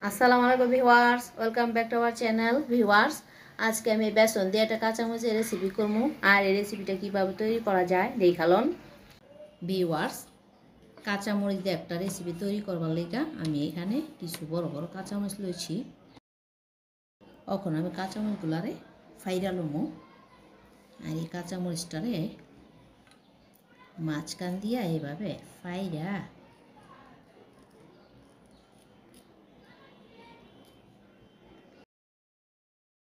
আসসালামু আলাইকুম viewers, welcome back to our channel viewers. আজকে আমি বেসন দিয়ে একটা কাঁচামরিচের রেসিপি করবো। আর এই রেসিপিটা কীভাবে তৈরি করা যায় দেখালন ভিউয়ার্স। কাঁচামরিচ দিয়ে একটা রেসিপি তৈরি করবার লেগা আমি এখানে কিছু বড় বড় কাঁচামরিচ লইছি। এখন আমি কাঁচামরিচগুলারে ফাইরা লমো। আর এই কাঁচামরিচটারে মাঝখান দিয়া এইভাবে ফাইরা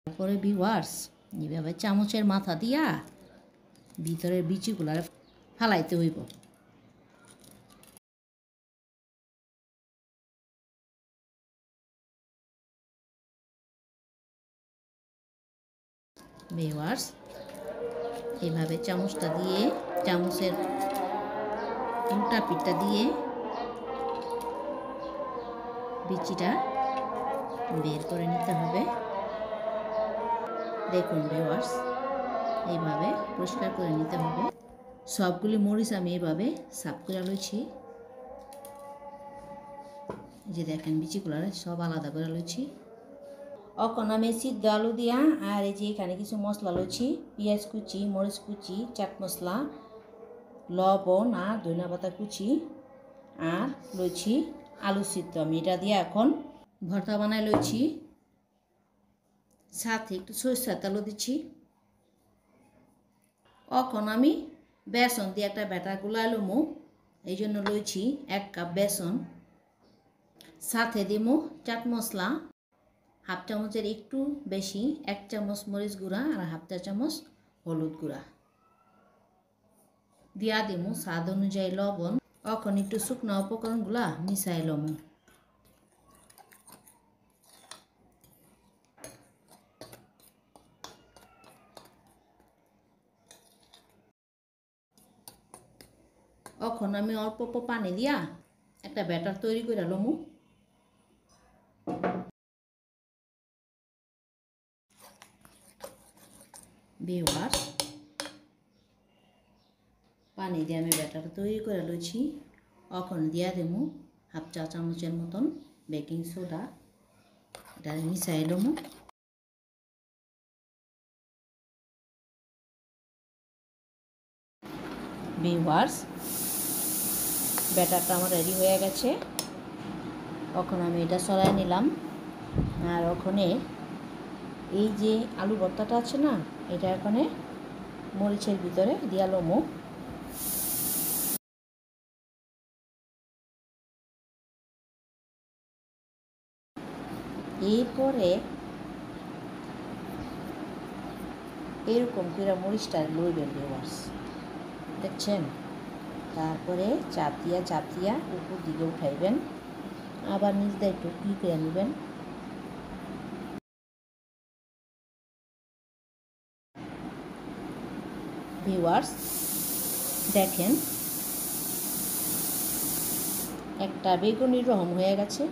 তারপরে ভিউয়ার্স এইভাবে চামচের মাথা দিয়া ভিতরের বিচিগুলা ফালাইতে হইব। ভিউয়ার্স এইভাবে চামচটা দিয়ে চামচের উল্টা পিঠটা দিয়ে বিচিটা বের করে নিতে হবে। দেখুন ভিউয়ার্স এইভাবে পরিষ্কার করে নিতে হবে। সবগুলি মরিচ আমি এইভাবে সাফ করে লইছি। যে দেখেন বিচিগুলো সব আলাদা করে লইছি। এখন আমি সিদ্ধ আলু দিয়া আর এই যে এখানে কিছু মশলা লইছি, পেঁয়াজ কুচি, মরিচ কুচি, চাট মশলা, লবণ আর ধনিয়া পাতা কুচি আর লইছি আলু সিদ্ধ। আমি এটা দিয়ে এখন ভর্তা বানাই লইছি। সাথে একটু সরিষার তেলও দিচ্ছি। এখন আমি বেসন দিয়ে একটা ব্যাটার গুলাই লমু। এই জন্য লইছি 1 কাপ বেসন। সাথে দিমু চাট মশলা হাফ চামচের একটু বেশি, 1 চামচ মরিচ গুঁড়া আর হাফ চা চামচ হলুদ গুঁড়া দিয়া দিমু স্বাদ অনুযায়ী লবণ। এখন একটু শুকনো উপকরণগুলা মিশাই লমু। এখন আমি অল্প অল্প পানি দিয়া একটা ব্যাটার তৈরি করে লমু। ভিউয়ার্স পানি দিয়ে আমি ব্যাটার তৈরি করে লইছি। এখন দিয়া দেবো হাফ চা চামচের মতন বেকিং সোডা। এটা মিশাই লমু। ভিউয়ার্স ব্যাটারটা আমার রেডি হয়ে গেছে। এখন আমি এটা সরাই নিলাম। আর ওখানে এই যে আলু ভর্তাটা আছে না, এটা এখানে মরিচের ভিতরে দিয়া লমু। এরপরে এরকম করে মরিচটা লইবেন ভিউয়ার্স, দেখছেন। তারপরে চাপ দিয়া উপর দিকে উঠাইবেন, আবার নিচ দিয়ে একটু কি করে নেবেন। ভিউয়ার্স দেখেন একটা বেগুনির রং হয়ে গেছে,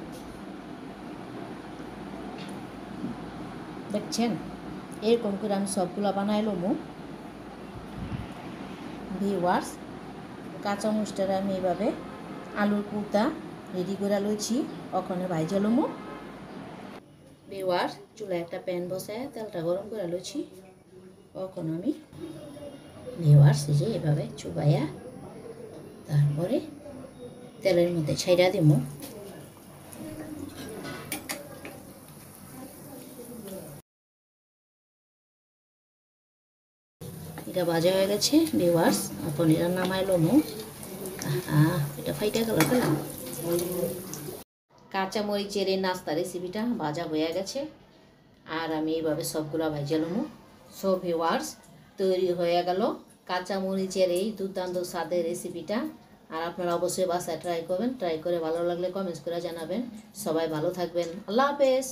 দেখছেন। এরকম করে আমি সবগুলো বানাই লমু। ভিউয়ার্স কাঁচামরিচটা আমি এভাবে আলুর কুর্তা রেডি করে লইছি। ওখানে ভাইজা লমু। ভিউয়ার্স চুলায় একটা প্যান বসায় তেলটা গরম করে লইছি। এখন আমি ভিউয়ার্স যে এভাবে চুবাইয়া তারপরে তেলের মধ্যে ছাইড়া দিব। এটা ভাজা হয়ে গেছে ভিউয়ার্স। এখন এটা নামাই লমু। এটা ফাইটা গেল কেন। কাঁচামরিচের এই নাস্তা রেসিপিটা ভাজা হয়ে গেছে। আর আমি এইভাবে সবগুলা ভাজা লমু। সব ভিউয়ার্স তৈরি হয়ে গেল কাঁচামরিচের এই দুর্দান্ত স্বাদের রেসিপিটা। আর আপনারা অবশ্যই বাসায় ট্রাই করবেন। ট্রাই করে ভালো লাগলে কমেন্টস করে জানাবেন। সবাই ভালো থাকবেন। আল্লাহ হাফেজ।